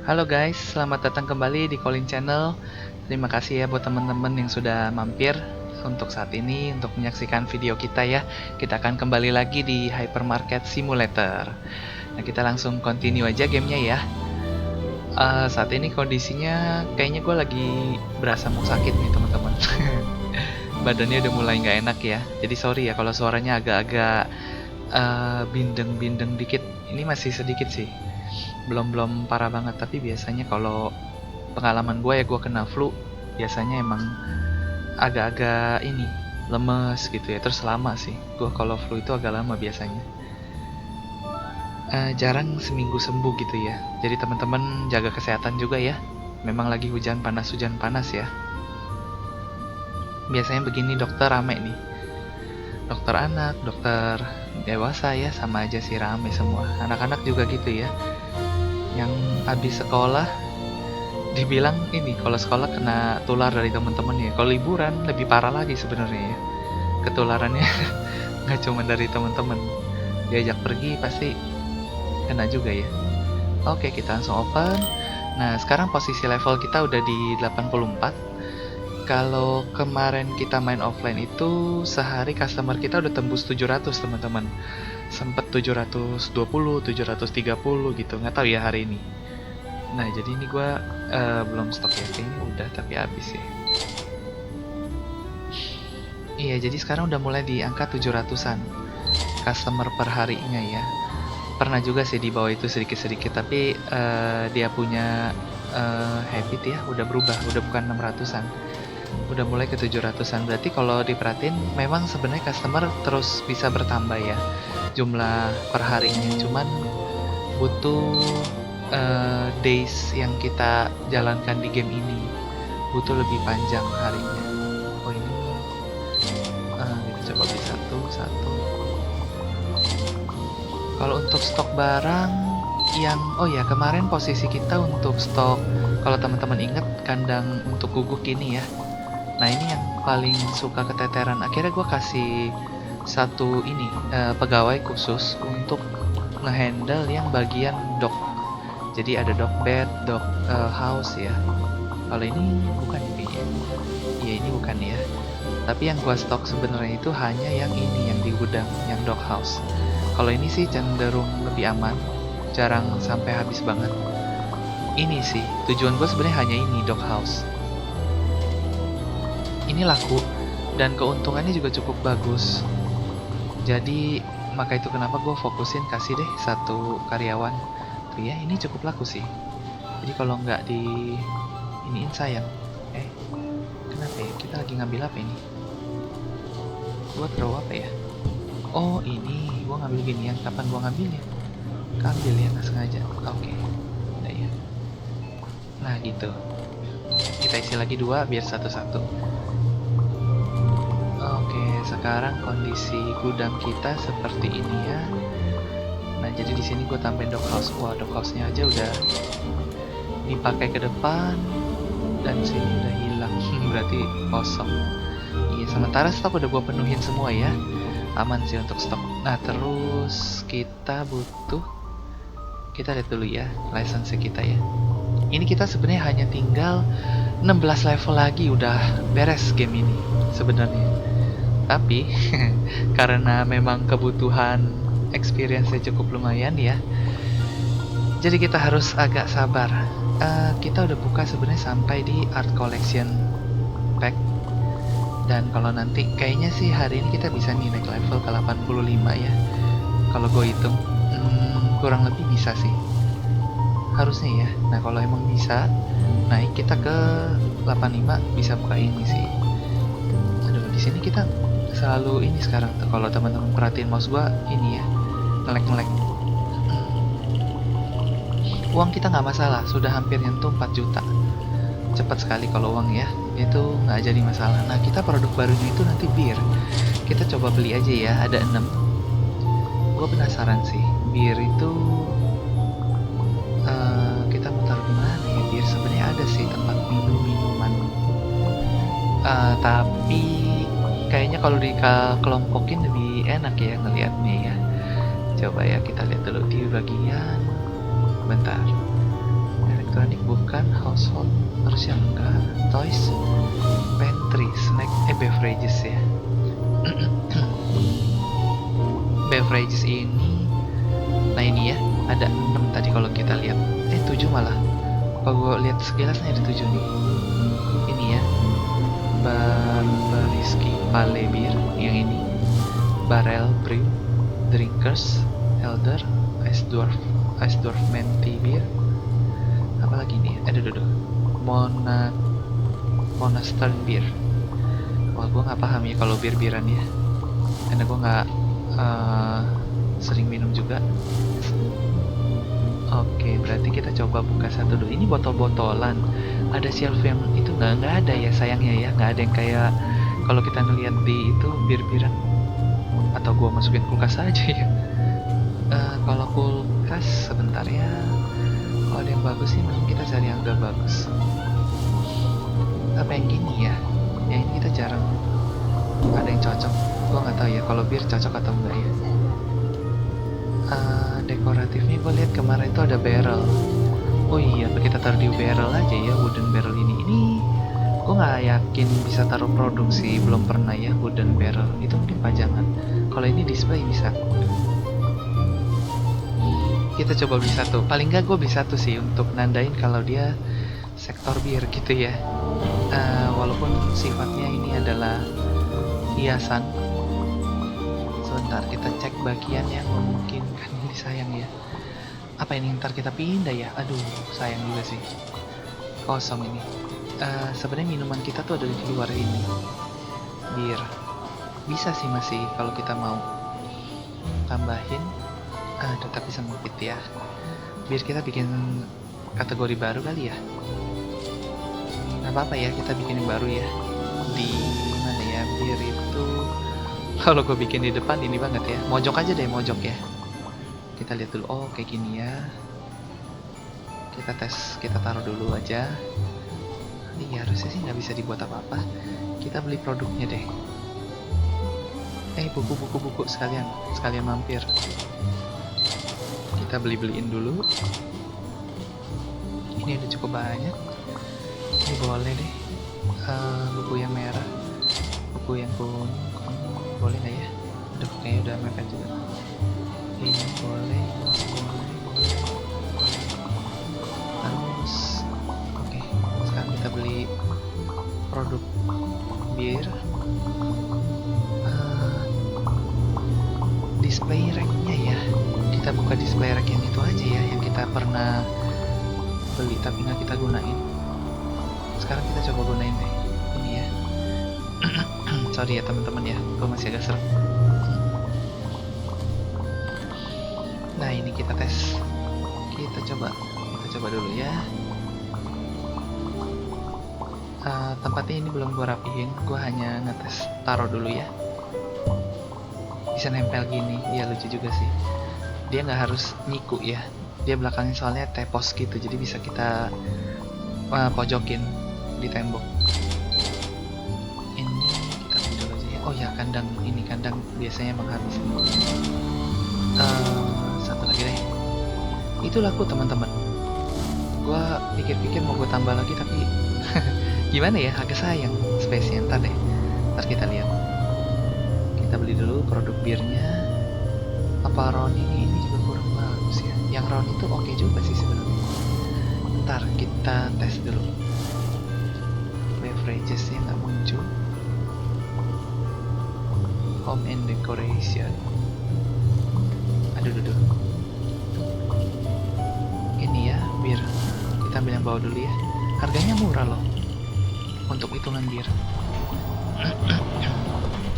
Halo guys, selamat datang kembali di Colin Channel. Terima kasih ya buat teman-teman yang sudah mampir untuk saat ini untuk menyaksikan video kita ya. Kita akan kembali lagi di Hypermarket Simulator. Nah, kita langsung continue aja gamenya ya. Saat ini kondisinya kayaknya gue lagi berasa mau sakit nih teman-teman. Badannya udah mulai nggak enak ya. Jadi sorry ya kalau suaranya agak-agak bindeng-bindeng dikit. Ini masih sedikit sih. Belum parah banget, tapi biasanya kalau pengalaman gue ya, gue kena flu biasanya emang agak-agak ini lemes gitu ya. Terus lama sih gue kalau flu itu agak lama biasanya. Jarang seminggu sembuh gitu ya. Jadi teman-teman jaga kesehatan juga ya. Memang lagi hujan panas ya. Biasanya begini dokter rame nih. Dokter anak, dokter dewasa ya, sama aja sih, rame semua. Anak-anak juga gitu ya. Yang habis sekolah dibilang ini kalau sekolah kena tular dari teman-teman ya. Kalau liburan lebih parah lagi sebenarnya ya. Ketularannya nggak cuma dari teman-teman. Diajak pergi pasti kena juga ya. Oke, kita langsung open. Nah, sekarang posisi level kita udah di 84. Kalau kemarin kita main offline itu sehari customer kita udah tembus 700 teman-teman. Sempet 720, 730 gitu. Nggak tahu ya hari ini. Nah, jadi ini gue belum stok ya, kayaknya udah tapi habis ya. Iya, jadi sekarang udah mulai di angka 700-an customer per harinya ya. Pernah juga sih di bawah itu sedikit-sedikit, tapi dia punya habit ya, udah berubah, udah bukan 600-an. Udah mulai ke 700-an. Berarti kalau diperhatiin memang sebenarnya customer terus bisa bertambah ya jumlah per harinya. Cuman butuh days yang kita jalankan di game ini, butuh lebih panjang harinya. Oh ini kita coba beli satu. Kalau untuk stok barang yang kemarin posisi kita untuk stok, kalau teman-teman ingat kandang untuk guguk ini ya. Nah ini yang paling suka keteteran. Akhirnya gue kasih satu ini pegawai khusus untuk ngehandle yang bagian dog. Jadi ada dog bed, dog house ya. Kalau ini bukan kayaknya. Iya ini bukan ya. Tapi yang gua stok sebenarnya itu hanya yang ini, yang di gudang, yang dog house. Kalau ini sih cenderung lebih aman, jarang sampai habis banget. Ini sih tujuan gue sebenarnya hanya ini, dog house. Ini laku dan keuntungannya juga cukup bagus. Jadi maka itu kenapa gue fokusin kasih deh satu karyawan. Tuh ya, ini cukup laku sih. Jadi kalau nggak di iniin sayang. Kenapa ya? Kita lagi ngambil apa ini? Gue throw apa ya? Oh ini, gue ngambil ginian. Kapan gue ngambilnya? Kambil ya, nggak sengaja. Oke, udah ya. Nah gitu. Kita isi lagi 2 biar satu-satu. Oke, sekarang kondisi gudang kita seperti ini ya. Nah, jadi di sini gue tambahin dog house. Wah, dog house-nya aja udah dipakai ke depan dan sini udah hilang. Berarti kosong. Iya, sementara stok udah gue penuhin semua ya. Aman sih untuk stok. Nah, terus kita lihat dulu ya license kita ya. Ini kita sebenarnya hanya tinggal 16 level lagi udah beres game ini sebenarnya. Tapi karena memang kebutuhan experience-nya cukup lumayan ya. Jadi kita harus agak sabar. Kita udah buka sebenarnya sampai di art collection pack. Dan kalau nanti kayaknya sih hari ini kita bisa nih naik level ke 85 ya. Kalau gue hitung kurang lebih bisa sih. Harusnya ya. Nah, kalau emang bisa naik kita ke 85 bisa buka ini sih. Aduh, di sini kita selalu ini sekarang tuh, kalau teman-teman perhatiin mouse gua ini ya, ngelek. Uang kita nggak masalah, sudah hampir nyentuh 4 juta. Cepat sekali kalau uang ya, itu nggak jadi masalah. Nah, kita produk barunya itu nanti bir. Kita coba beli aja ya, ada 6. Gue penasaran sih, bir itu kita mau taruh di mana ya? Bir sebenarnya ada sih tempat minuman. Tapi kayaknya kalau dikelompokin lebih enak ya ngelihatnya ya. Coba ya kita lihat dulu di bagian bentar. elektronik bukan, household harusnya enggak, toys, pantry, snack, beverages ya. Beverages ini, nah ini ya, ada 6 tadi kalau kita lihat, 7 malah. Kalau gue lihat sekilasnya ada 7 nih. Ini ya, Barbariski Pale Beer yang ini, Barrel Brew, Drinkers, Elder, Ice Dwarf Minty Beer, apalagi nih, Monastery Beer. Wah, gue nggak paham ya kalau bir-biran ya, karena gue nggak sering minum juga. Oke, berarti kita coba buka satu dulu. Ini botol-botolan. Ada shelf yang itu nggak ada ya, sayangnya ya, nggak ada yang kayak kalau kita ngeliat di itu bir-biran. Atau gua masukin kulkas aja ya. Kalau kulkas sebentar ya. Kalau ada yang bagus sih, mending kita cari yang udah bagus. Apa yang gini ya? Yang ini kita jarang ada yang cocok. Gua nggak tahu ya kalau bir cocok atau enggak ya. Dekoratifnya gue lihat kemarin itu ada barrel. Oh iya, kita taruh di barrel aja ya, wooden barrel ini. Gue nggak yakin bisa taruh produk sih, belum pernah ya wooden barrel. Itu mungkin pajangan. Kalau ini display bisa. Kita coba beli satu. Paling nggak gue beli satu sih untuk nandain kalau dia sektor bir gitu ya. Walaupun sifatnya ini adalah hiasan. Sebentar, kita cek bagian yang memungkinkan. Ini sayang ya. Apa ini ntar kita pindah ya? Aduh, sayang juga sih. Kosong ini. Sebenarnya minuman kita tuh ada di luar ini. Bir. Bisa sih masih kalau kita mau tambahin. Tetap bisa sempit ya. Bir kita bikin kategori baru kali ya. Nggak apa-apa ya, kita bikin yang baru ya. Di mana ya? Bir itu kalau gue bikin di depan ini banget ya, mojok aja deh, mojok ya. Kita lihat dulu, oh kayak gini ya. Kita tes, kita taruh dulu aja. Iya, harusnya sih nggak bisa dibuat apa-apa. Kita beli produknya deh. Buku sekalian mampir. Kita beliin dulu. Ini udah cukup banyak. Ini boleh deh. Buku yang merah, buku yang kuning. Boleh nggak ya? Aduh, kayaknya udah mepet juga. Ini boleh. Terus, oke. Sekarang kita beli produk bir. Display racknya ya. Kita buka display rack yang itu aja ya, yang kita pernah beli tapi nggak kita gunain. Sekarang kita coba gunain deh. Ini ya. Sorry ya teman-teman ya, gue masih agak serem. Nah ini kita tes, kita coba dulu ya. Tempatnya ini belum gue rapihin, gue hanya ngetes taruh dulu ya. Bisa nempel gini, ya lucu juga sih. Dia nggak harus nyiku ya, dia belakangnya soalnya tepos gitu, jadi bisa kita pojokin di tembok. Oh ya, kandang biasanya emang habis. Satu lagi deh. Itu laku teman-teman. Gua pikir-pikir mau gue tambah lagi tapi gimana ya, agak sayang space-nya. Ntar kita lihat. Kita beli dulu produk birnya. Apa round ini juga kurang bagus ya. Yang round itu oke juga sih sebenarnya. Ntar kita tes dulu. Beverages-nya nggak muncul. Home and decoration. Aduh. Ini ya, bir. Kita ambil yang bawah dulu ya. Harganya murah loh untuk hitungan bir.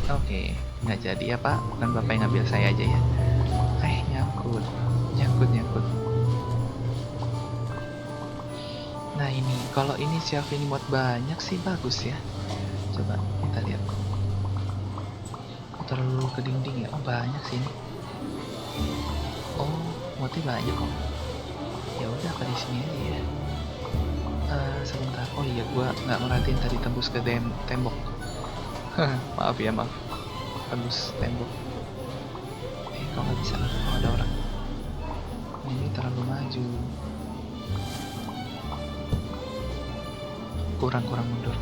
Oke, nggak jadi ya Pak. Bukan Bapak yang ngambil, saya aja ya. Nyangkut. Nah ini, kalau ini shelf ini muat banyak sih bagus ya. Coba kita lihat. Terlalu ke dinding ya. Oh banyak sih ini. Oh muatnya banyak kok. Ya udah apa di sini aja ya. Sebentar. Oh iya, gua nggak merhatiin tadi tembus ke tembok. Maaf ya, maaf. Tembus tembok. Kok nggak bisa? Oh, ada orang. Ini terlalu maju. kurang mundur.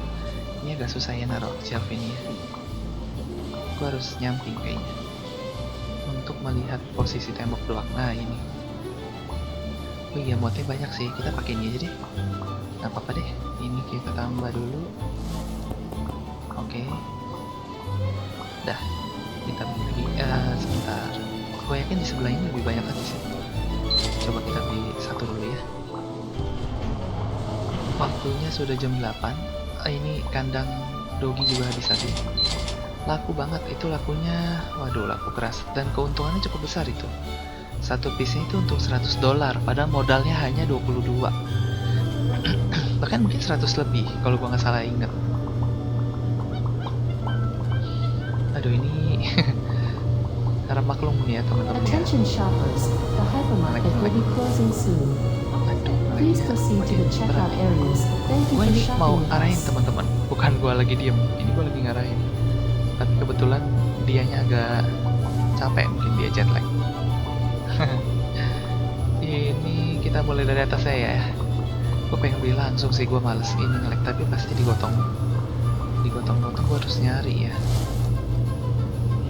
Ini agak susah ya naruh shelf ini ya. Gue harus nyamping kayaknya untuk melihat posisi tembok doang. Nah ini. Oh iya, modnya banyak sih, kita pakai ini aja deh. Nggak apa-apa deh, ini kita tambah dulu. Oke. Dah, kita beli lagi. Sebentar. Gue yakin di sebelah ini lebih banyak lagi sih. Coba kita beli satu dulu ya. Waktunya sudah jam 8. Ini kandang dogi juga habis tadi. Laku banget itu lakunya. Waduh, laku keras. Dan keuntungannya cukup besar itu. Satu piece-nya itu untuk $100, padahal modalnya hanya 22. Bahkan mungkin 100 lebih kalau gua nggak salah inget. Aduh, ini harap maklum nih ya teman-teman ya. Attention shoppers, the hypermarket will be closing soon. Please proceed to the checkout areas. Thank you Gue for ini mau shopping with arahin us. teman-teman, bukan gue lagi diem. Ini gue lagi ngarahin. Tapi kebetulan dianya agak capek, mungkin dia jet lag. Ini kita mulai dari atas saya ya. Gue pengen beli langsung sih, gue males ini nge-lag, tapi pasti digotong-gotong gue harus nyari ya.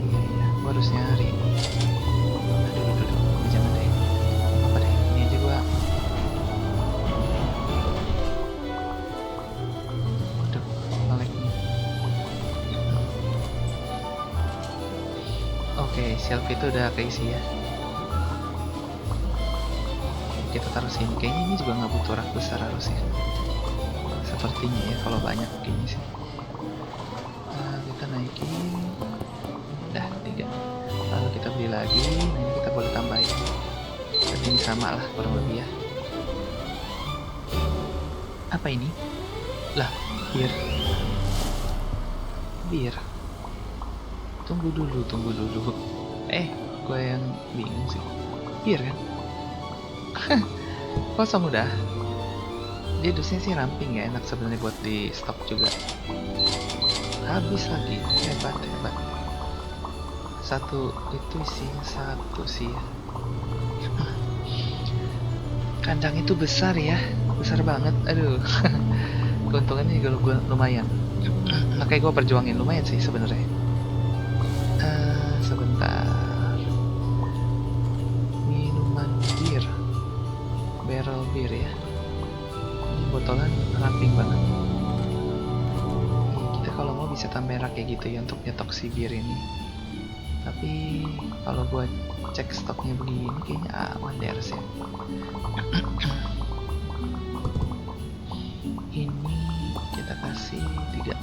Iya, gue harus nyari. Aduh, jangan deh. Apa deh, ini aja gue. Aduh, nge-lag nih. Oke, shelf itu udah keisi ya. Kita taruh sini. Kayaknya ini juga nggak butuh rak besar harusnya. Sepertinya ya, kalau banyak kayaknya sih. Kita naikin. Dah 3. Lalu kita beli lagi. Nah ini kita boleh tambahin. Tapi ini sama lah kurang lebih ya. Apa ini? Lah, bir. Tunggu dulu. Gue yang bingung sih. Bir kan? Kosong udah. Dia dusnya sih ramping ya, enak sebenarnya buat di stok juga. Habis lagi, hebat. Satu itu isinya satu sih ya. Kandang itu besar ya, besar banget. Aduh, keuntungannya juga lumayan. Makanya gue perjuangin lumayan sih sebenarnya. Sebentar. Minuman bir. Barrel bir ya. Ini botolan ramping banget. Kita kalau mau bisa tambah rak kayak gitu ya untuk nyetok si bir ini. Tapi kalau buat cek stoknya begini kayaknya aman deh harusnya. Ini kita kasih 3.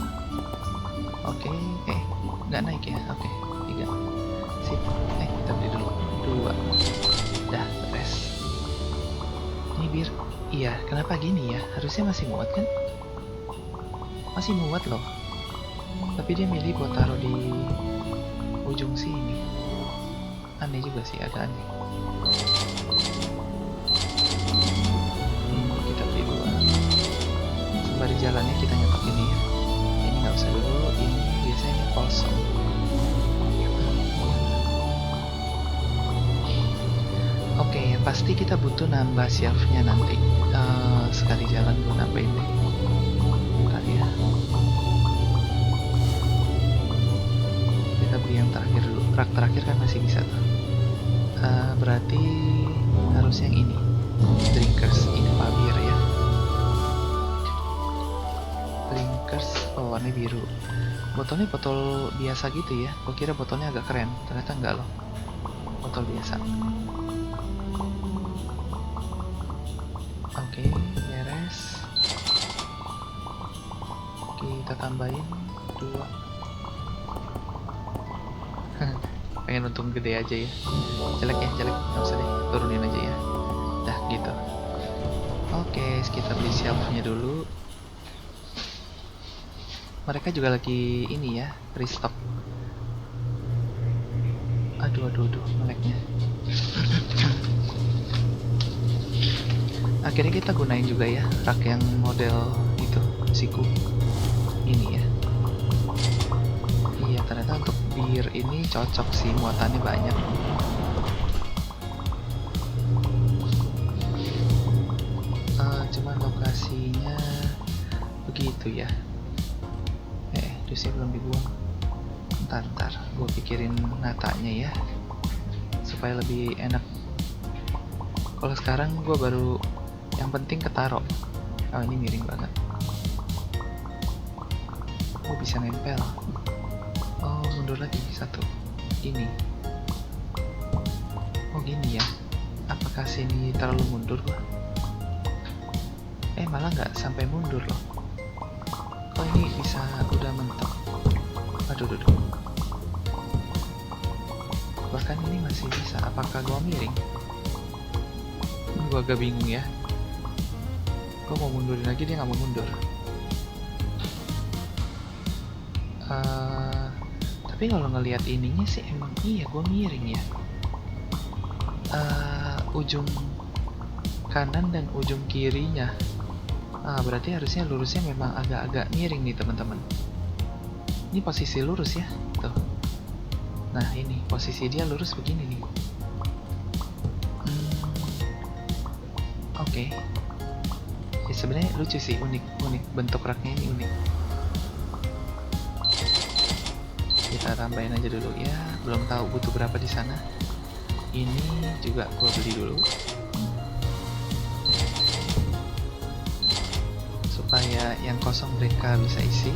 Oke, nggak naik ya. Oke, 3. Sip. Kita beli dulu 2. Dah beres. Ini bir. Iya, kenapa gini ya? Harusnya masih muat kan? Masih muat loh. Tapi dia milih buat taruh di ujung sini. Aneh juga sih, agak aneh. Ini kita beli 2. Sembari jalannya kita nyetok ini ya. Ini nggak usah dulu. Ini biasanya ini kosong. Oke, pasti kita butuh nambah shelf-nya nanti. Sekali jalan gue nambahin deh. Bentar ya. Kita beli yang terakhir dulu. Rak terakhir kan masih bisa tuh. Berarti harus yang ini. Drinkers, ini bir ya. Drinkers, warna biru. Botolnya botol biasa gitu ya. Gue kira botolnya agak keren, ternyata enggak loh. Botol biasa. Oke, beres. Kita tambahin 2. Pengen untung gede aja ya. Jelek. Nggak usah deh, turunin aja ya. Dah gitu. Oke, kita beli shelf-nya dulu. Mereka juga lagi ini ya, restock. Aduh, meleknya. Akhirnya kita gunain juga ya rak yang model itu siku ini ya. Iya, ternyata untuk bir ini cocok sih, muatannya banyak. Cuman lokasinya begitu ya. Dusnya belum dibuang. Ntar gue pikirin natanya ya, supaya lebih enak. Kalau sekarang gue baru yang penting ketaro. Oh, ini miring banget. Oh, bisa nempel. Oh, mundur lagi satu. Ini. Oh, gini ya. Apakah sini terlalu mundur gua? Malah nggak sampai mundur loh. Kok ini bisa udah mentok? Aduh. Bahkan ini masih bisa. Apakah gua miring? Gua agak bingung ya. Gua mau mundurin lagi, dia nggak mau mundur. Tapi kalau ngelihat ininya sih emang iya gua miring ya. Ujung kanan dan ujung kirinya. Berarti harusnya lurusnya memang agak-agak miring nih teman-teman. Ini posisi lurus ya, tuh. Nah ini posisi dia lurus begini nih. Oke. Ya, sebenarnya lucu sih, unik bentuk raknya ini unik. Kita tambahin aja dulu ya. Belum tahu butuh berapa di sana. Ini juga gua beli dulu. Supaya yang kosong mereka bisa isi.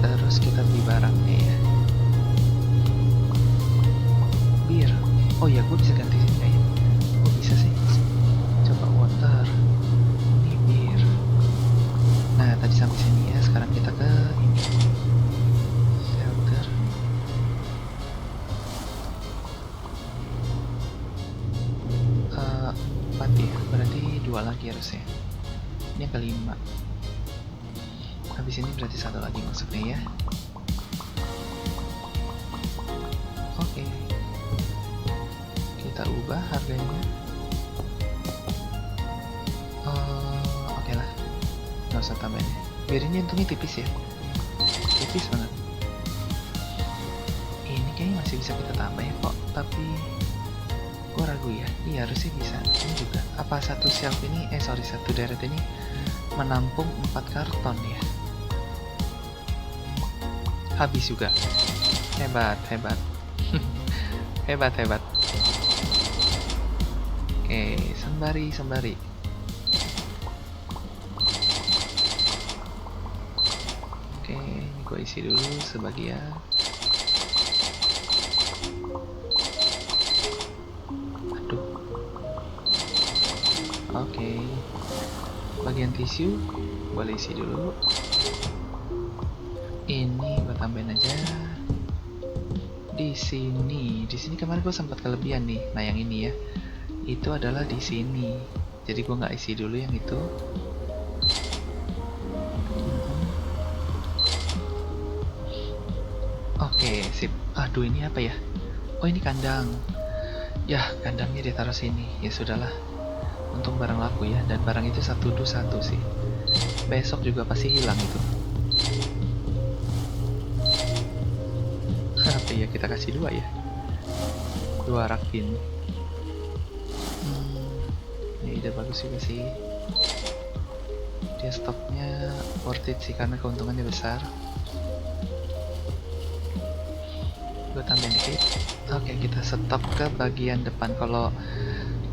Terus kita beli barangnya ya. Bir. Oh ya, gue bisa ganti sini ya. Oh bisa sih. Coba water. Ini bir. Nah tadi sampai sini ya. Sekarang kita ke ini. Shelter. Empat ya. Berarti 2 lagi harusnya. Ini yang kelima. Habis ini berarti 1 lagi masuknya ya. Oke. Kita ubah harganya. Oke lah. Nggak usah tambahin ya. Biar ini untungnya tipis ya. Tipis banget. Ini kayaknya masih bisa kita tambah ya kok. Tapi gue ragu ya. Iya harusnya bisa. Ini juga. Apa satu shelf ini, satu deret ini menampung 4 karton ya. Habis juga. Hebat. Hebat. Oke, sembari. Oke, ini gue isi dulu sebagian. Aduh. Oke. Bagian tisu boleh isi dulu. Ini gue tambahin aja di sini. Di sini kemarin gue sempat kelebihan nih. Nah yang ini ya, itu adalah di sini. Jadi gue nggak isi dulu yang itu. Oke, sip. Aduh ini apa ya? Oh ini kandang. Ya kandangnya ditaruh sini. Ya sudahlah. Untung barang laku ya. Dan barang itu 1 sih. Besok juga pasti hilang itu. Apa ya, kita kasih 2 ya. 2 rakpin. Ini ide bagus juga sih. Dia stoknya worth it sih karena keuntungannya besar. Gue tambahin dikit. Oke, kita stop ke bagian depan. Kalau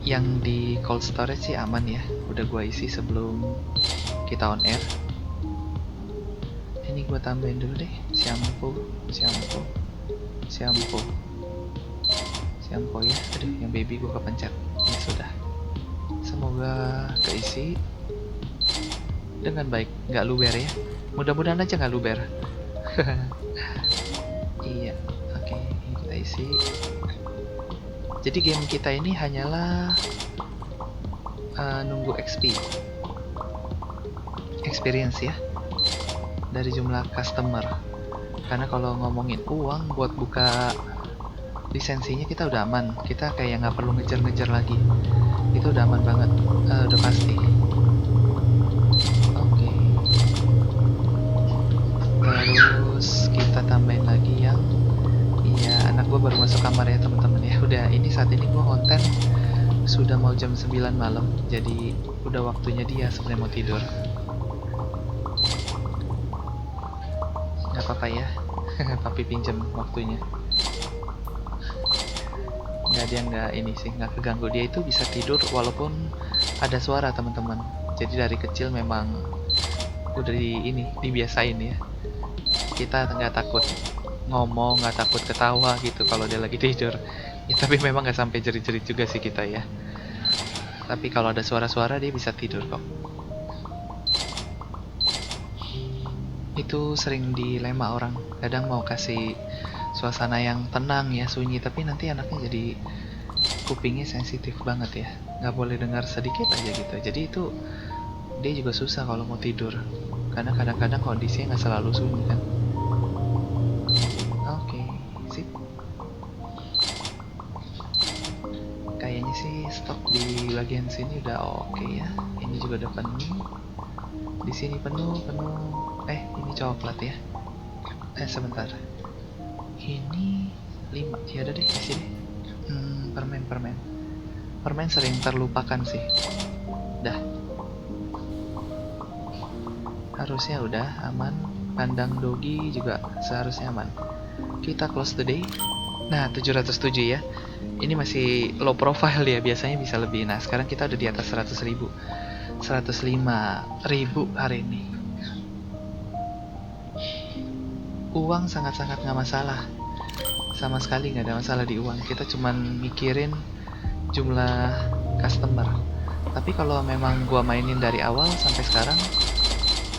yang di cold storage sih aman ya. Udah gue isi sebelum kita on air. Ini gue tambahin dulu deh. Shampoo ya. Aduh, yang baby gue kepencet. Ya sudah. Semoga keisi dengan baik, nggak luber ya. Mudah-mudahan aja nggak luber. Iya, oke, ini kita isi. Jadi game kita ini hanyalah nunggu XP, experience ya, dari jumlah customer. Karena kalau ngomongin uang buat buka lisensinya kita udah aman. Kita kayak nggak perlu ngejar-ngejar lagi. Itu udah aman banget, udah pasti. Oke. Terus kita tambahin lagi yang, iya anak gue baru masuk kamar ya teman-teman ya. Udah ini saat ini gue konten sudah mau jam 9 malam. Jadi udah waktunya dia sebenarnya mau tidur. apa-apa ya. Papi pinjam waktunya. Dia nggak ini sih, nggak keganggu. Dia itu bisa tidur walaupun ada suara, teman-teman. Jadi dari kecil memang udah dibiasain ya. Kita nggak takut ngomong, nggak takut ketawa gitu kalau dia lagi tidur. Ya tapi memang nggak sampai jerit-jerit juga sih kita ya. Tapi kalau ada suara-suara dia bisa tidur kok. Itu sering dilema orang. Kadang mau kasih suasana yang tenang ya, sunyi, tapi nanti anaknya jadi kupingnya sensitif banget ya. Nggak boleh dengar sedikit aja gitu. Jadi itu dia juga susah kalau mau tidur. Karena kadang-kadang kondisinya nggak selalu sunyi kan. Oke, sip. Kayaknya sih stok di bagian sini udah oke ya. Ini juga udah penuh. Di sini penuh. Ini coklat ya. Sebentar. Ini 5. Ya udah deh, isi deh. Permen. Permen sering terlupakan sih. Dah. Harusnya udah aman. Kandang dogi juga seharusnya aman. Kita close today. Nah, 707 ya. Ini masih low profile ya, biasanya bisa lebih. Nah, sekarang kita udah di atas 100.000. 105.000 hari ini. Uang sangat-sangat nggak masalah. Sama sekali nggak ada masalah di uang. Kita cuman mikirin jumlah customer. Tapi kalau memang gua mainin dari awal sampai sekarang,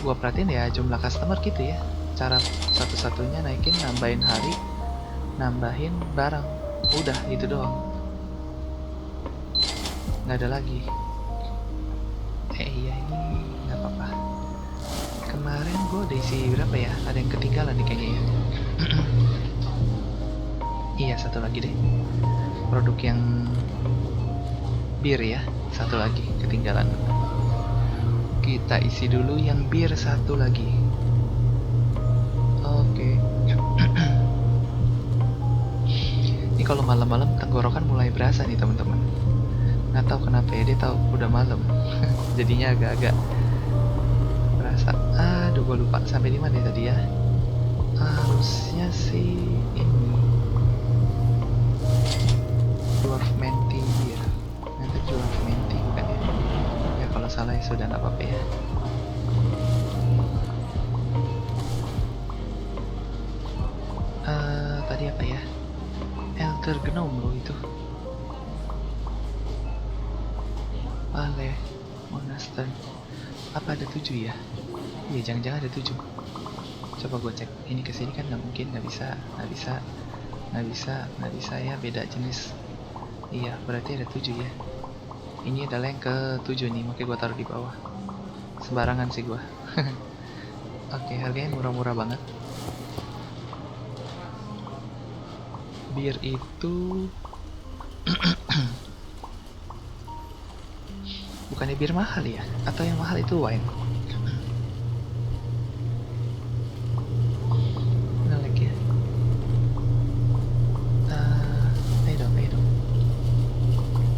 gua perhatiin ya jumlah customer gitu ya. Cara satu-satunya naikin, nambahin hari, nambahin barang. Udah gitu doang. Nggak ada lagi. Iya, ini nggak apa-apa. Kemarin gue udah isi berapa ya? Ada yang ketinggalan nih kayaknya ya. Iya, satu lagi deh. Produk yang bir ya, satu lagi ketinggalan. Kita isi dulu yang bir satu lagi. Oke. Ini kalau malam-malam tenggorokan mulai berasa nih teman-teman. Nggak tahu kenapa ya, dia tahu udah malam. Jadinya agak-agak berasa. Aduh, gue lupa sampai di mana tadi ya. Harusnya sih ini Dwarf Minty Beer. Nanti Dwarf Minty bukan ya? Ya kalau salah ya sudah, nggak apa-apa ya. Tadi apa ya? Elder Gnome loh itu. Vale Monaster. Apa ada 7 ya? Iya, jangan-jangan ada 7. Coba gue cek. Ini kesini kan nggak mungkin, nggak bisa ya, beda jenis. Iya, berarti ada 7 ya. Ini adalah yang ke-7 nih, makanya gue taruh di bawah. Sembarangan sih gue. Oke, harganya murah-murah banget. Bir itu bukannya bir mahal ya? Atau yang mahal itu wine? Ngelek ya. Ayo dong.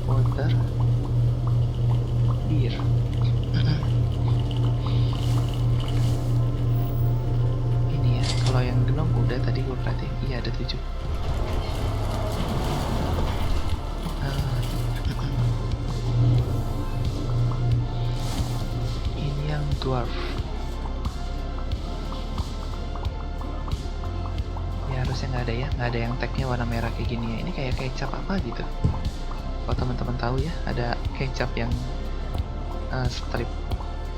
Water, bir. Ini ya, kalau yang gnome udah tadi gue perhatiin. Iya, ada 7. Ini yang dwarf. Ya harusnya nggak ada ya, nggak ada yang tagnya warna merah kayak gini ya. Ini kayak kecap apa gitu. Kalau teman-teman tahu ya, ada kecap yang strip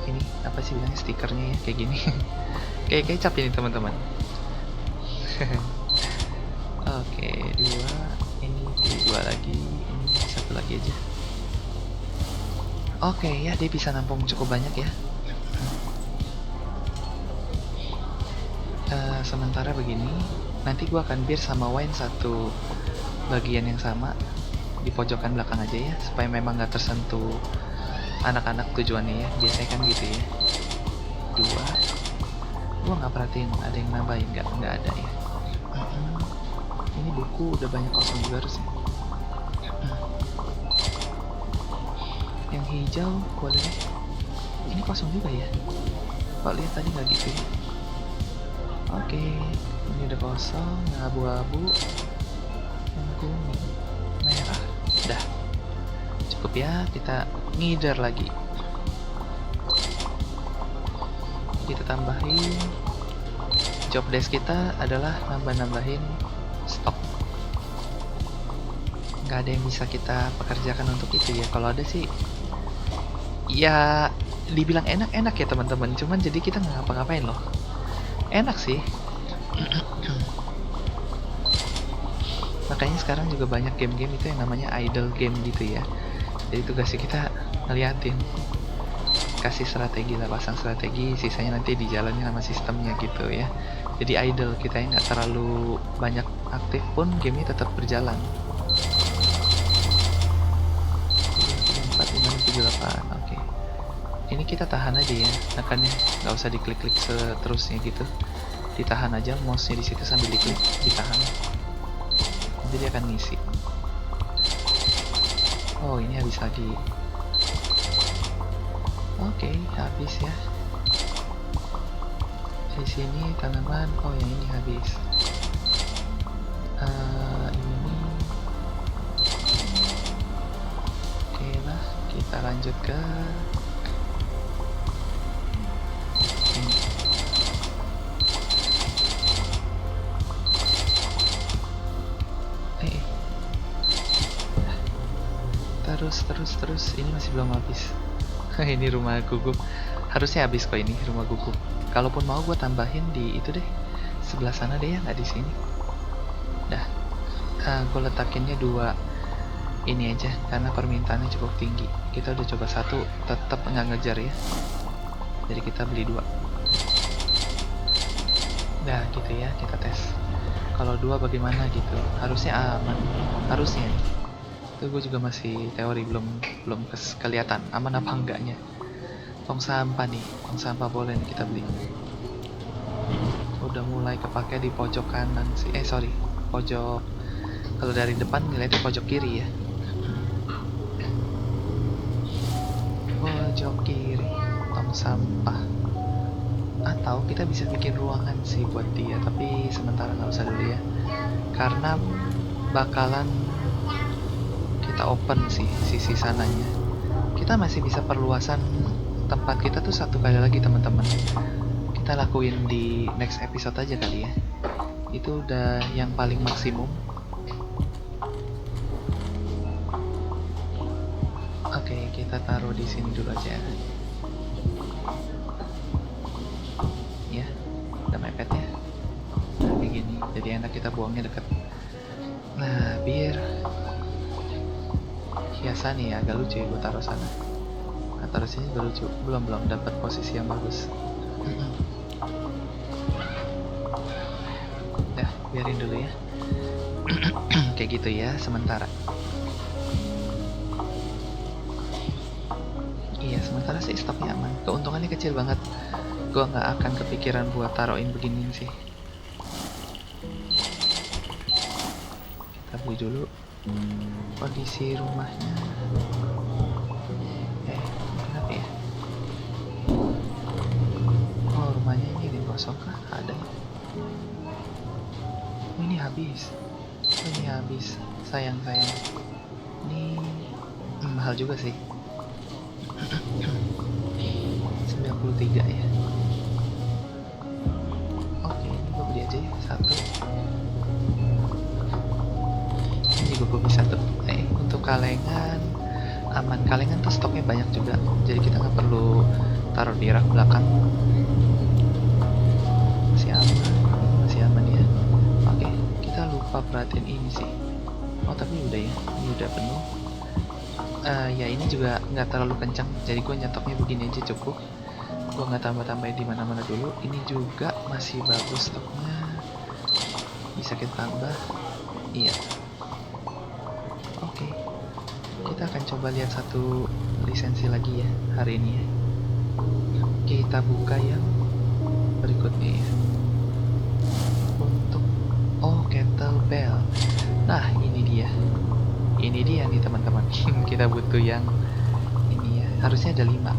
ini apa sih bilangnya, stikernya ya kayak gini. Kayak kecap ini teman-teman. Oke, 2. Ini 2 lagi. Ini 1 lagi aja. Oke ya, dia bisa nampung cukup banyak ya. Sementara begini, nanti gua akan bir sama wine satu bagian yang sama di pojokan belakang aja ya, supaya memang nggak tersentuh anak-anak tujuannya ya. Biasanya kan gitu ya. 2. Gua nggak perhatiin ada yang nambahin, nggak ada ya. Ini buku udah banyak kosong juga harusnya. Yang hijau boleh. Ini kosong juga ya. Kok lihat tadi nggak gitu ya. Oke, ini udah kosong, yang abu-abu, yang kuning, merah. Udah, cukup ya, kita ngider lagi. Kita tambahin job desk kita adalah nambah-nambahin stok. Nggak ada yang bisa kita pekerjakan untuk itu ya. Kalau ada sih, ya dibilang enak-enak ya teman-teman. Cuman jadi kita nggak ngapa-ngapain loh. Enak sih. Makanya sekarang juga banyak game-game itu yang namanya idle game gitu ya. Jadi tugasnya kita ngeliatin, kasih strategi lah, pasang strategi, sisanya nanti dijalanin sama sistemnya gitu ya. Jadi idle, kita yang nggak terlalu banyak aktif pun gamenya tetap berjalan. 4, 5, 7, 8, oke. Ini kita tahan aja ya, tekannya nggak usah diklik-klik seterusnya gitu. Ditahan aja mouse-nya di situ sambil diklik, ditahan. Nanti dia akan ngisi. Oh, ini habis lagi. Oke, habis ya. Di sini tanaman, oh yang ini habis. Ini. Oke lah, kita lanjut ke ini. Terus, ini masih belum habis. Ini rumah gugup, harusnya habis kok ini rumah gugup. Kalaupun mau gue tambahin di itu deh, sebelah sana deh ya, nggak di sini. Dah, gue letakinnya 2 ini aja karena permintaannya cukup tinggi. Kita udah coba 1, tetap nggak ngejar ya. Jadi kita beli 2. Nah gitu ya, kita tes. Kalau 2 bagaimana gitu? Harusnya aman, harusnya. Itu gue juga masih teori, belum kelihatan aman apa enggaknya. Tong sampah nih, tong sampah boleh nih kita beli. Udah mulai kepake di pojok kanan sih, pojok. Kalau dari depan ngeliatnya pojok kiri ya. Pojok kiri, tong sampah. Atau kita bisa bikin ruangan sih buat dia, tapi sementara nggak usah dulu ya. Karena bakalan kita open sih sisi sananya. Kita masih bisa perluasan tempat kita tuh 1 kali lagi teman-teman. Kita lakuin di next episode aja kali ya. Itu udah yang paling maksimum. Oke, kita taruh di sini dulu aja. Ya, udah mepet ya. Nah, kayak gini. Jadi enak kita buangnya deket. Nah, biar hiasan nih agak lucu ya, gue taruh sana. Nah, taruh sini juga lucu. Belum dapat posisi yang bagus. Dah, biarin dulu ya. Kayak gitu ya sementara. Iya, sementara sih stoknya aman. Keuntungannya kecil banget. Gue nggak akan kepikiran buat taruhin beginian sih. Kita beli dulu kondisi rumahnya. Kenapa ya? Oh, rumahnya ini kosong kah? Ada. Oh, ini habis. Sayang. Ini mahal juga sih. 93 ya. Oke, ini gue beli aja ya 1. Ini juga gue bisa tuh. Untuk kalengan aman. Kalengan tuh stoknya banyak juga, jadi kita nggak perlu taruh di rak belakang. Masih aman ya. Oke, kita lupa perhatiin ini sih. Oh, tapi udah ya, ini udah penuh. Ya ini juga nggak terlalu kencang, jadi gue nyetoknya begini aja cukup. Gue nggak tambah-tambahin di mana-mana dulu. Ini juga masih bagus stoknya, bisa kita tambah. Iya. Oke, kita akan coba lihat 1 lisensi lagi ya hari ini ya. Kita buka yang berikutnya ya. Untuk kettlebell. Nah, ini dia nih teman-teman. Kita butuh yang ini ya, harusnya ada 5.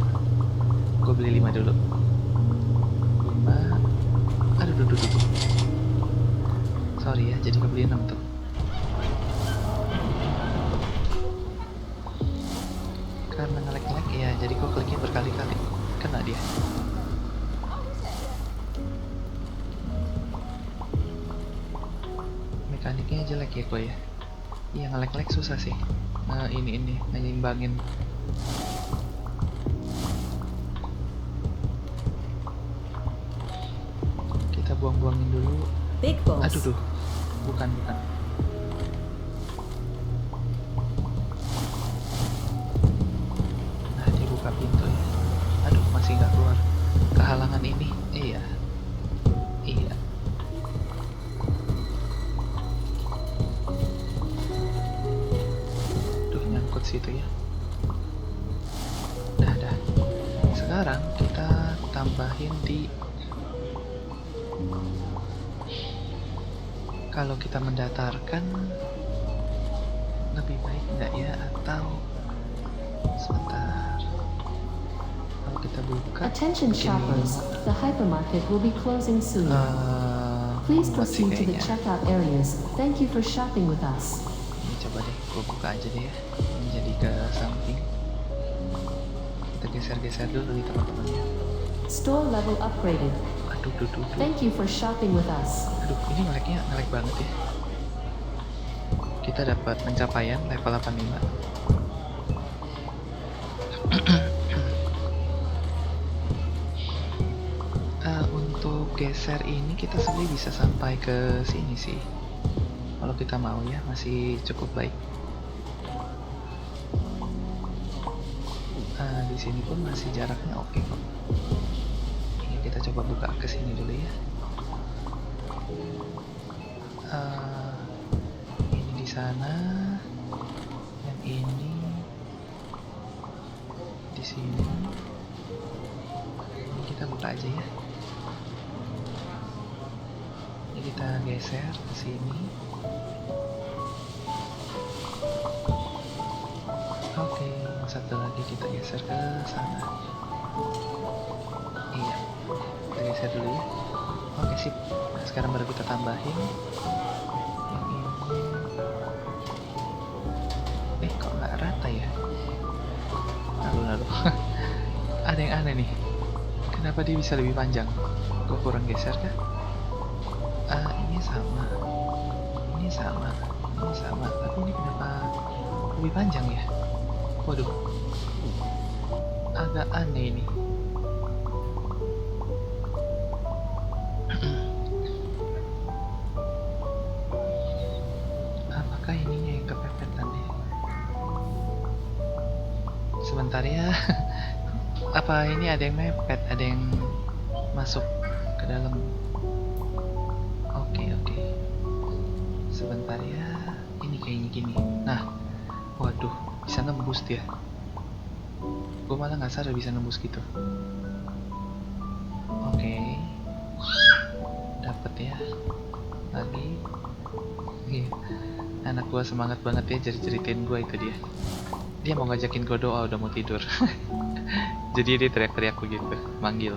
Gue beli 5 dulu. 5. Aduh, Aduh. Sorry ya, jadi kebeli 6 tuh. Karena nge-lag ya, jadi gue kliknya berkali-kali. Kena dia. Mekaniknya jelek ya gue ya. Iya, nge-lag susah sih. Ini nyimbangin. Kita buang-buangin dulu. Big boss. Aduh, bukan. Nah, dia buka pintu ya. Aduh, masih nggak keluar. Kehalangan ini. Iya. Duh, nyangkut situ ya. Dah. Sekarang kita tambahin di. Kalau kita mendatarkan lebih baik nggak ya, atau sebentar, kalau kita buka Attention begini. shoppers, the hypermarket will be closing soon. Please Muat sih proceed to the kayaknya. checkout areas. Thank you for shopping with us. Ini coba deh, gue buka aja deh ya. Ini jadi ke samping. Kita geser-geser dulu nih teman-temannya. Store level upgraded. Aduh. Thank you for shopping with us. Aduh, ini ngelag banget ya. Kita dapat pencapaian level 85. Untuk geser ini kita sebenarnya bisa sampai ke sini sih. Kalau kita mau ya, masih cukup baik. Di sini pun masih jaraknya oke kok. Ini kita coba buka ke sini dulu ya. Ini di sana, yang ini di sini. Ini kita buka aja ya. Ini kita geser ke sini. Oke, yang satu lagi kita geser ke sana. Iya, kita geser dulu ya. Oke, sip. Nah, sekarang baru kita tambahin yang ini. Kok nggak rata ya? Lalu. Ada yang aneh nih. Kenapa dia bisa lebih panjang? Gue kurang geser kah? Ini sama. Tapi ini kenapa lebih panjang ya? Waduh, agak aneh ini. Apakah ininya yang kepepetan ya? Sebentar ya. Apa ini ada yang mepet, ada yang masuk ke dalam? Oke. Sebentar ya. Ini kayaknya gini. Nah, waduh, bisa nembus dia. Gue malah nggak sadar bisa nembus gitu. Oke. Dapet ya. Lagi. Iya. Anak gue semangat banget ya ceritain gue itu dia. Dia mau ngajakin gue doa, udah mau tidur. Jadi dia teriak-teriak begitu, manggil.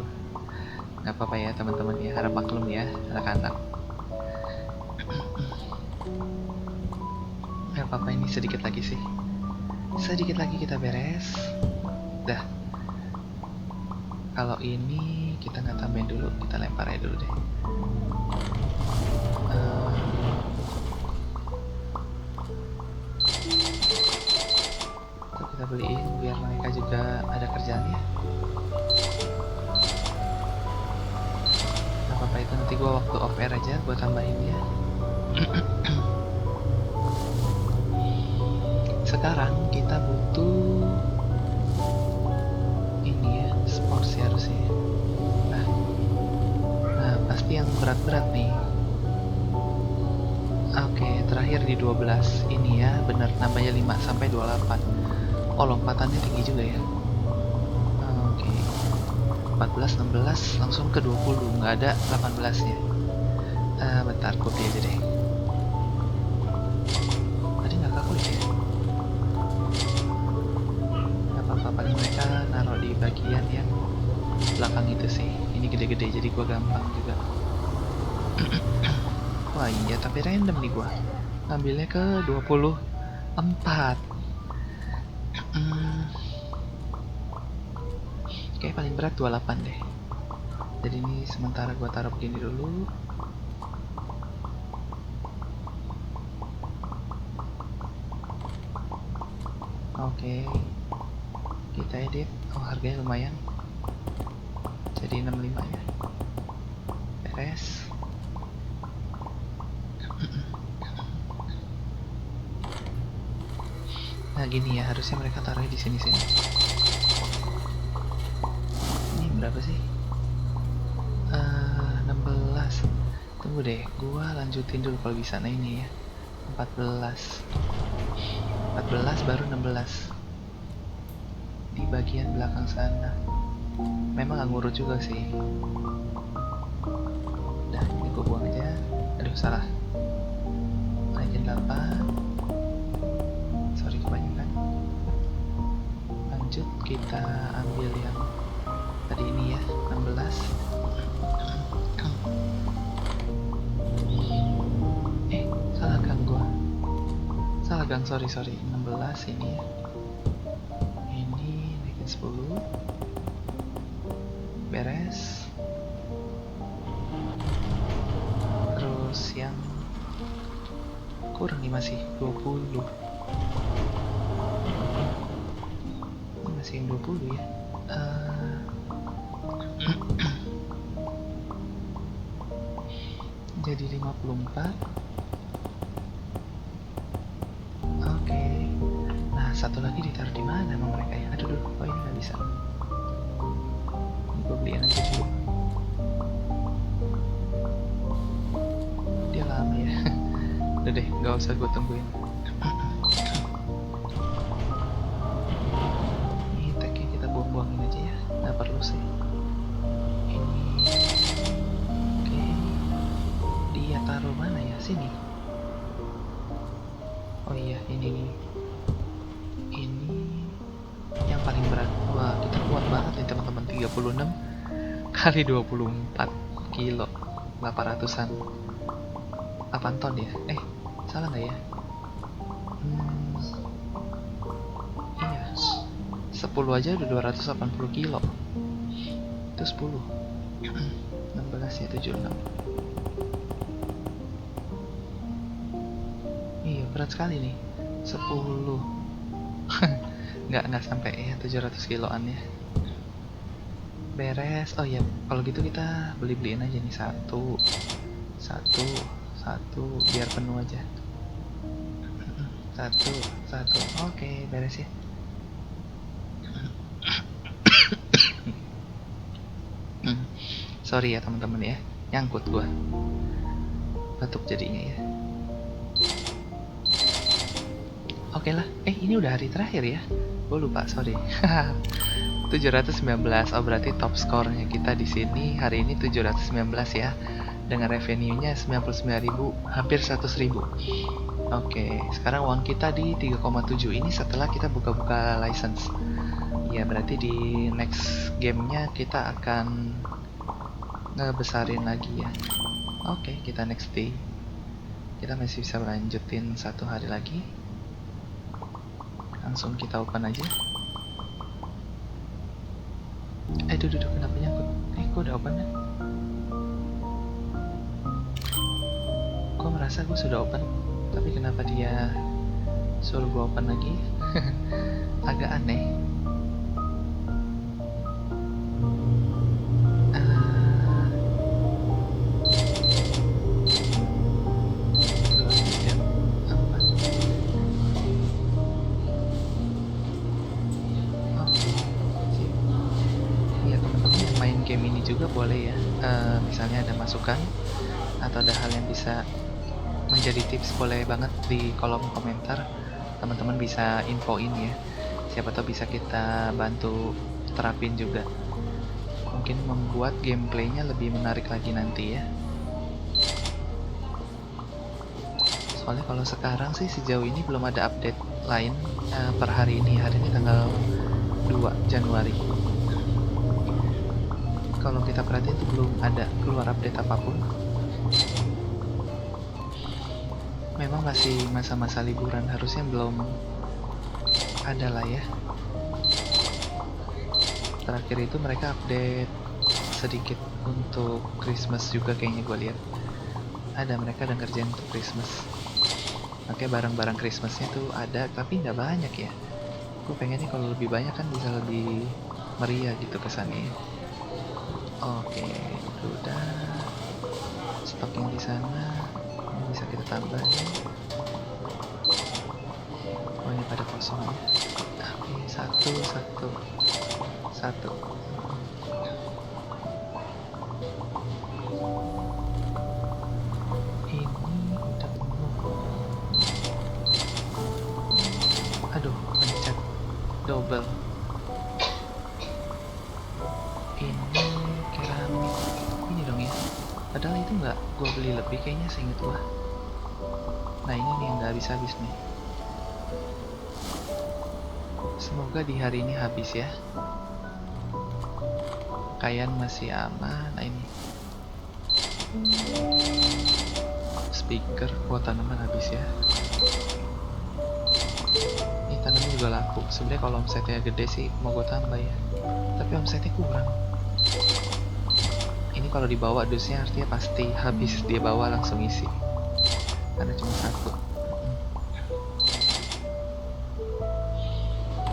Nggak apa-apa ya teman-teman ya, harap maklum ya anak-anak. Nggak apa-apa, ini sedikit lagi sih. Sedikit lagi kita beres. Dah. Kalau ini kita nggak tambahin dulu, kita lempar aja dulu deh. Kita beliin biar mereka juga ada kerjaannya. Gak apa-apa, itu nanti gue waktu off air aja gue tambahin ya. Sekarang kita butuh ini ya, sports ya harusnya. Nah pasti yang berat-berat nih. Oke, terakhir di 12 ini ya, bener nambahnya 5 sampai 28. Oh, lompatannya tinggi juga ya. Oke. 14, 16 langsung ke 20, nggak ada 18 nya. Bentar, copy aja deh. Tadi nggak kaku ya. Nggak apa-apa, paling mereka naruh di bagian yang belakang itu sih. Ini gede-gede jadi gua gampang juga. Wah iya, tapi random nih gua. Ngambilnya ke 24. Kayak paling berat 28 deh. Jadi ini sementara gua taruh begini dulu. Oke. Kita edit. Oh, harganya lumayan. Jadi 65 ya. Beres. Nah gini ya, harusnya mereka taruhnya di sini-sini. Ini berapa sih? 16. Tunggu deh, gua lanjutin dulu kalau bisa. Nah ini ya, 14 baru 16 di bagian belakang sana. Memang nggak ngurut juga sih. Udah, ini gua buang aja. Aduh, salah. Naikin 8. Sorry, kebanyakan. Lanjut, kita ambil yang tadi ini ya, 16. Salah gang gua. Salah gang, sorry. 16 ini ya. Ini naikin 10. Beres. Terus yang kurang nih masih 20. Ini masih yang 20 ya. Jadi 54. Oke. Nah, satu lagi ditaruh di mana emang mereka ya? Aduh, oh ini nggak bisa. Ini gue beliin aja dulu. Dia lama ya. Udah deh, nggak usah gue tungguin. Ini tagnya kita buang-buangin aja ya. Nggak perlu sih. Ini. Oke. Dia taruh mana ya? Sini. Oh iya, ini yang paling berat. Wah, kita kuat banget nih teman-teman. 36 kali 24 kilo, 800-an. 8 ton ya? Salah nggak ya? Iya, 10 aja udah 280 kilo. Itu 10. 16 ya, 76. Iya, berat sekali nih. 10. nggak sampai ya 700 kiloan ya. Beres. Oh ya, kalau gitu kita beliin aja nih satu biar penuh aja. Satu. Oke, beres ya. Sorry ya teman-teman ya, nyangkut gua. Batuk jadinya ya. Oke lah. Ini udah hari terakhir ya. Gue lupa, sorry. 719. Oh, berarti top skornya kita di sini hari ini 719 ya. Dengan revenue-nya 99.000, hampir 100.000. Oke, sekarang uang kita di 3,7 ini setelah kita buka-buka license. Ya, berarti di next gamenya kita akan ngebesarin lagi ya. Oke, kita next day. Kita masih bisa lanjutin satu hari lagi. Langsung kita open aja. Duh, kenapa nyangkut? Kok udah open ya? Kok merasa gue sudah open, tapi kenapa dia suruh gue open lagi? Agak aneh. Game ini juga boleh ya, misalnya ada masukan atau ada hal yang bisa menjadi tips, boleh banget di kolom komentar. Teman-teman bisa infoin ya, siapa tahu bisa kita bantu terapin juga, mungkin membuat gameplaynya lebih menarik lagi nanti ya. Soalnya kalau sekarang sih sejauh ini belum ada update lain per hari ini tanggal 2 Januari. Kalau kita perhatiin itu belum ada keluar update apapun. memang masih masa-masa liburan, harusnya belum ada lah ya. Terakhir itu mereka update sedikit untuk Christmas juga kayaknya gue lihat. Ada, mereka udah ngerjain untuk Christmas. Makanya barang-barang Christmasnya tuh ada, tapi nggak banyak ya. Gue pengennya kalau lebih banyak kan bisa lebih meriah gitu kesannya. Oke, itu udah. Stok yang di sana ini bisa kita tambahin. Oh, ini pada kosong ya. Oke, satu. Ini udah penuh. Aduh, pencet double. Ini keramik. Ini dong ya. Padahal itu nggak gue beli lebih kayaknya seinget gue. Nah ini nih yang nggak habis-habis nih. Semoga di hari ini habis ya. Kayan masih aman. Nah ini speaker, tanaman habis ya. Ini tanaman juga laku. Sebenarnya kalau omsetnya gede sih mau gue tambah ya, tapi omsetnya kurang. Ini kalau dibawa dusnya artinya pasti habis, dia bawa langsung isi karena cuma satu.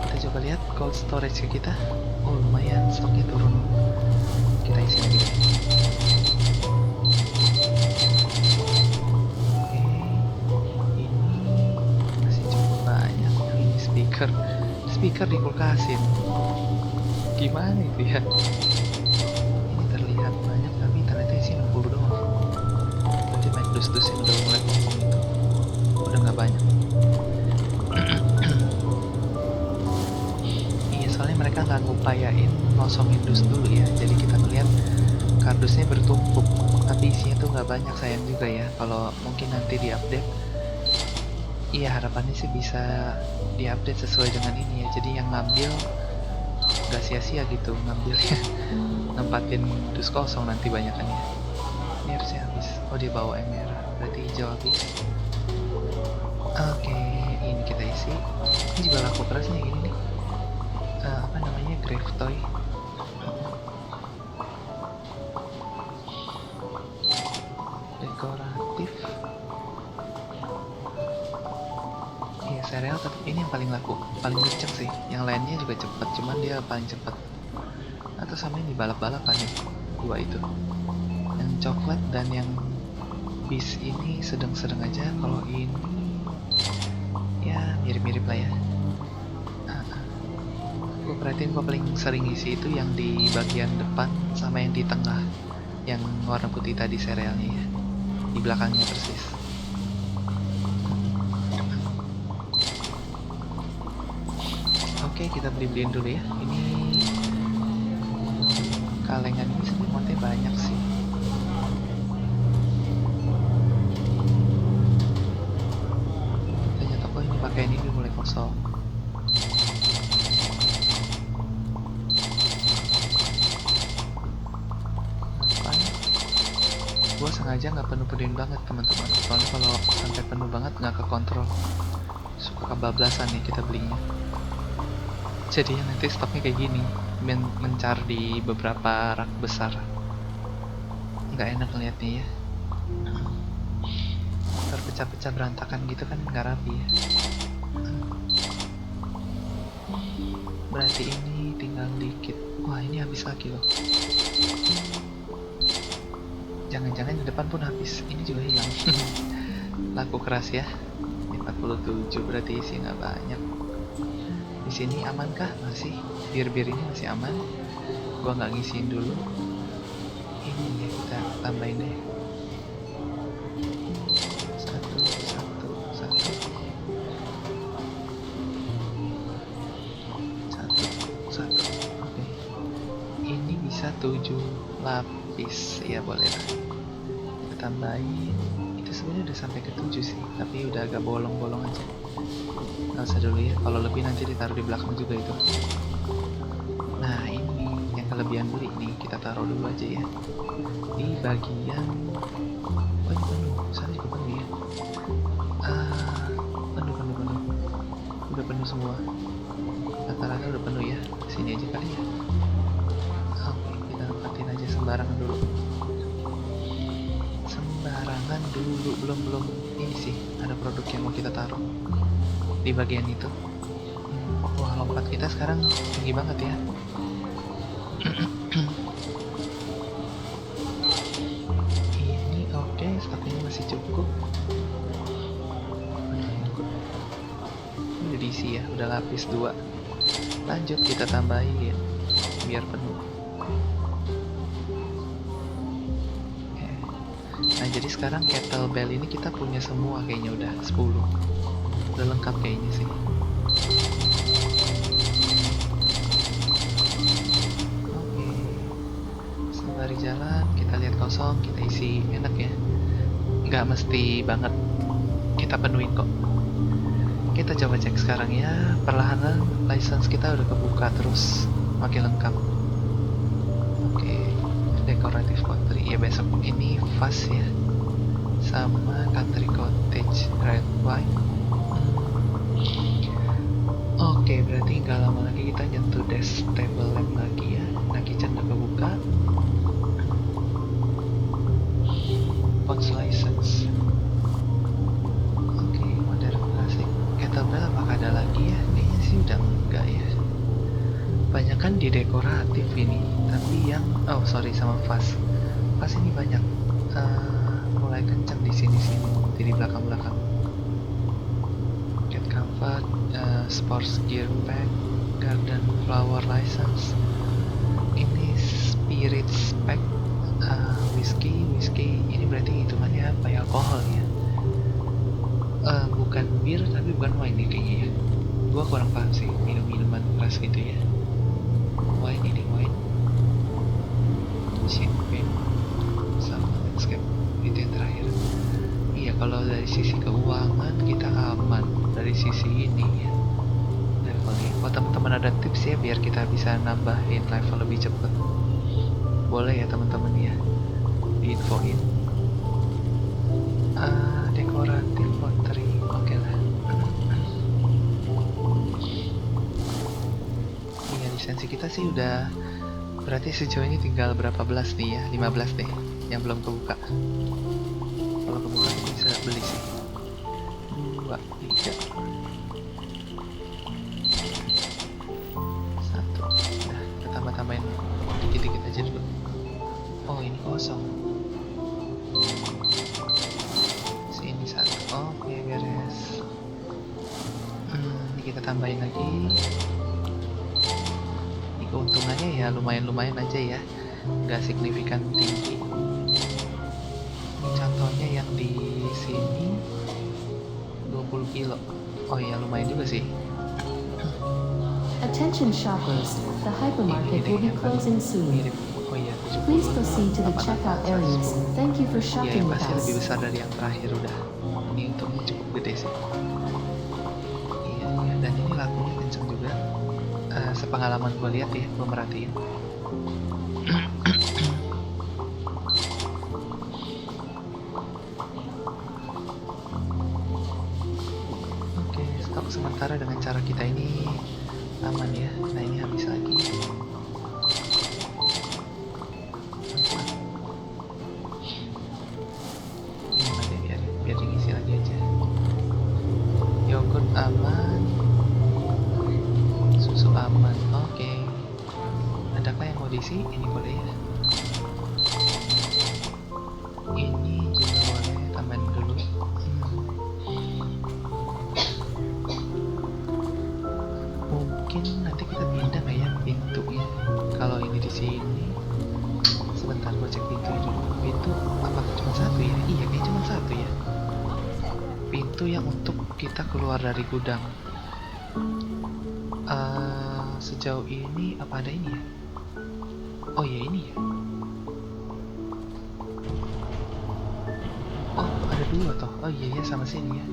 Kita coba lihat cold storage ke kita. Oh lumayan, stoknya turun. Kita isi lagi deh. Oke, ini masih cukup banyak. Ini speaker di kulkasin. Gimana itu ya? Ini terlihat banyak tapi ternyata isi 60 doang. Berarti main dus-dus yang udah mulai ngomong itu udah nggak banyak. Iya, soalnya mereka nggak ngupayain ngosongin dus dulu ya, jadi kita melihat kardusnya bertumpuk tapi isinya tuh nggak banyak. Sayang juga ya, kalau mungkin nanti diupdate. Iya, harapannya sih bisa diupdate sesuai dengan ini ya, jadi yang ngambil nggak sia-sia gitu ngambilnya. Nempatin dus kosong nanti banyakannya. Ini harusnya habis. Oh dia bawa yang merah, berarti hijau habis. Oke, ini kita isi. Ini juga laku keras nih gini nih. Apa namanya, grave toy. Dekoratif. Iya, sereal, tapi ini yang paling laku, paling kenceng sih. Yang lainnya juga cepet, cuman dia paling cepet. Atau sama ini balap-balapan nih, dua itu. Yang coklat dan yang bis ini sedang-sedang aja. Kalau ini ya mirip-mirip lah ya. Gue perhatiin gue paling sering isi itu yang di bagian depan sama yang di tengah, yang warna putih tadi serealnya ya, di belakangnya persis. Oke, kita beli-beliin dulu ya. Ini kalengan ini sebenarnya muatnya banyak sih. Tanya toko ini pakai ini mulai kosong. Gue sengaja nggak penuh-penuhin banget teman-teman, soalnya kalau sampai penuh banget nggak kekontrol, suka kebablasan nih kita belinya. Jadinya nanti stoknya kayak gini, mencar di beberapa rak besar, nggak enak ngeliatnya ya. Terpecah-pecah berantakan gitu kan nggak rapi ya. Berarti ini tinggal dikit. Wah ini habis lagi loh. Jangan-jangan di depan pun habis. Ini juga hilang. Laku keras ya. 47 berarti isi nggak banyak. Di sini amankah masih? Bir-bir ini masih aman. Gua nggak ngisiin dulu. Ini ya kita tambahin deh. Satu. Oke. Ini bisa 7 lapis ya, boleh lah. Kita tambahin. Itu sebenarnya udah sampai ke 7 sih, tapi udah agak bolong-bolong aja. Nggak usah dulu ya, kalau lebih nanti ditaruh di belakang juga itu. Nah ini yang kelebihan beli nih, kita taruh dulu aja ya di bagian. Oh ini penuh, sana juga penuh ya. semua. Rata-rata udah penuh ya. Sini aja kali ya. Oke, kita tempatin aja sembarangan dulu. Sembarangan dulu, belum ini sih. Ada produk yang mau kita taruh di bagian itu. Wah, lompat kita sekarang tinggi banget ya. Ini oke, stoknya masih cukup. Ini udah diisi ya, udah lapis 2. Lanjut kita tambahin biar penuh. Oke. Nah, jadi sekarang kettlebell ini kita punya semua kayaknya udah 10. Udah lengkap kayaknya sih. Oke. Sembari jalan kita lihat kosong, kita isi, enak ya. Nggak mesti banget kita penuhin kok. Kita coba cek sekarang ya, perlahan license kita udah kebuka terus makin lengkap. Oke, decorative pottery ya, besok ini vase ya, sama country cottage red wine. Oke, berarti nggak lama lagi kita nyentuh desk table lamp lagi ya. Nah, kitchen udah kebuka. Pots license. Oke, modern klasik. Kettlebell apakah ada lagi ya? Kayaknya sih udah enggak ya. Banyak kan di dekoratif ini, tapi yang sama vas. Vas ini banyak. Mulai kencang di sini-sini, di belakang-belakang. Cat comfort, sports gear pack, garden flower license. Ini spirit pack, whiskey. Ini berarti hitungannya apa ya? Alkohol ya. Bukan bir tapi bukan wine nih kayaknya ya. Gua kurang paham sih minuman keras gitu ya. Wine champagne sama landscape itu yang terakhir. Iya, kalau dari sisi keuangan kita aman dari sisi ini ya. Levelnya. Kalau teman-teman ada tips ya biar kita bisa nambahin level lebih cepet, boleh ya teman-teman ya, diinfoin. Dekoratif pottery, oke lah. Iya, lisensi kita sih udah, berarti sejauh ini tinggal berapa belas nih ya, 15 deh yang belum kebuka. Kalau kebuka bisa beli sih. 2, 3, 1. Udah, kita tambah-tambahin dikit-dikit aja dulu. Oh, ini kosong. Sini 1. Oke, beres. Ini kita tambahin lagi. Ini keuntungannya ya lumayan aja ya, nggak signifikan tinggi. Ini contohnya yang di sini 20 kilo. Oh ya, lumayan juga sih. Attention shoppers, the hypermarket will be closing soon. Mirip. Oh iya, 70. Please proceed to the checkout areas. Thank you for Iya, shopping yang with pasti lebih us. besar dari yang terakhir udah. Ini untungnya cukup gede sih. Iya, dan ini lagunya kenceng juga. Sepengalaman gue lihat ya, gue merhatiin. Oke, stok sementara dengan cara kita ini aman ya. Nah, ini habis lagi. Biar diisi lagi aja. Yogurt aman, susu aman. Oke. Adakah yang mau diisi? Ini boleh ya. Ini juga boleh, tambahin dulu. Mungkin nanti kita pindah nggak ya pintunya? Kalau ini di sini, sebentar gue cek pintunya dulu. Pintu apa cuma satu ya? Iya, kayaknya cuma satu ya. Pintu yang untuk kita keluar dari gudang. Sejauh ini apa ada ini ya? Oh ya, ini ya. Oh, ada 2 toh. Oh iya ya, sama sini ya.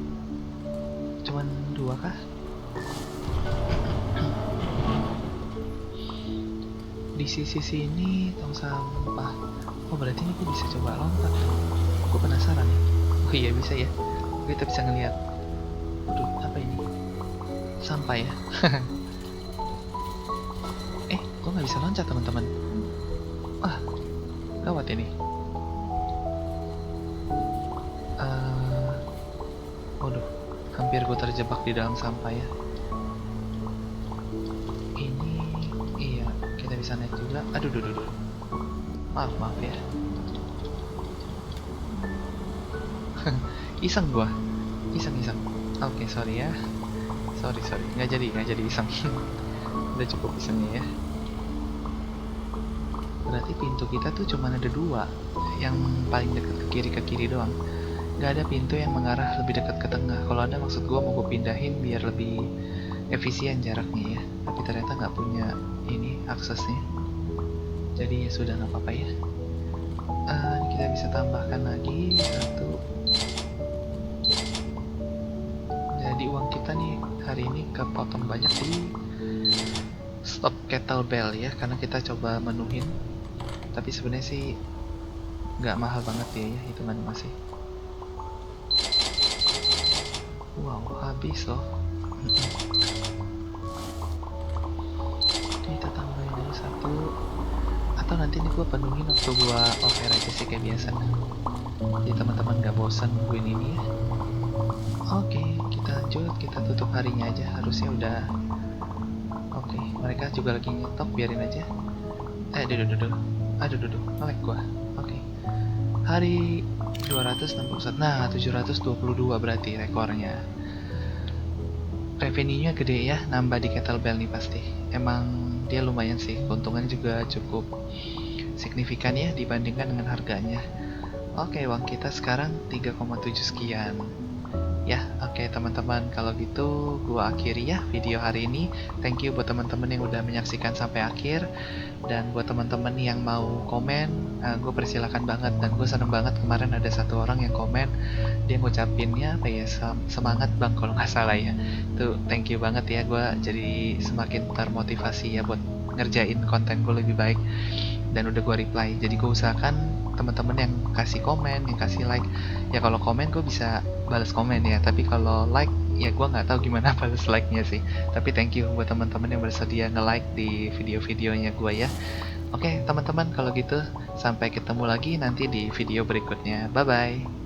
Cuman 2 kah? Di sisi sini tong sampah. Oh, berarti ini gue bisa coba lompat. Gue penasaran ya. Oh iya, bisa ya. Kita bisa ngeliat. Waduh, apa ini? Sampai ya. Gue nggak bisa loncat teman-teman. Wah, gawat ini. Waduh, hampir gue terjebak di dalam sampah ya. Ini, iya, kita bisa naik juga. Aduh, aduh. Maaf ya. Iseng gua. Iseng. Oke, sorry ya. Sorry. Nggak jadi iseng. Udah cukup isengnya ya. Berarti pintu kita tuh cuma ada 2. Yang paling dekat ke kiri doang. Nggak ada pintu yang mengarah lebih dekat ke tengah. Kalau ada maksud gua mau gue pindahin biar lebih efisien jaraknya ya. Tapi ternyata nggak punya ini aksesnya. Jadi ya sudah, nggak apa-apa ya. Ini kita bisa tambahkan lagi 1. Jadi uang kita nih hari ini kepotong banyak di stop kettlebell ya, karena kita coba menuhin. Tapi sebenarnya sih nggak mahal banget ya hitungan masih. Wow, habis loh. Kita tambahin aja 1. Atau nanti nih gue penuhin waktu gue offer aja sih kayak biasa. Jadi teman-teman nggak bosan nungguin ini ya. Oke, kita lanjut, kita tutup harinya aja, harusnya udah. Oke, mereka juga lagi nyetok, biarin aja. Aduh, nge-lag gua. Oke. Hari 261. Nah, 722 berarti rekornya. Revenue-nya gede ya, nambah di kettlebell nih pasti. Emang dia lumayan sih, keuntungan juga cukup signifikan ya dibandingkan dengan harganya. Oke, uang kita sekarang 3,7 sekian. Ya, oke teman-teman, kalau gitu gua akhiri ya video hari ini. Thank you buat teman-teman yang udah menyaksikan sampai akhir. Dan buat teman-teman yang mau komen, gue persilakan banget. Dan gue seneng banget kemarin ada 1 orang yang komen, dia ngucapinnya apa ya, semangat bang kalau nggak salah ya. Tuh thank you banget ya, gue jadi semakin termotivasi ya buat ngerjain konten gue lebih baik. Dan udah gue reply, jadi gue usahakan teman-teman yang kasih komen, yang kasih like ya, kalau komen gue bisa balas komen ya, tapi kalau like ya gue nggak tahu gimana balas like-nya sih. Tapi thank you buat teman-teman yang bersedia nge-like di video-videonya gue ya. Oke teman-teman, kalau gitu sampai ketemu lagi nanti di video berikutnya. Bye bye.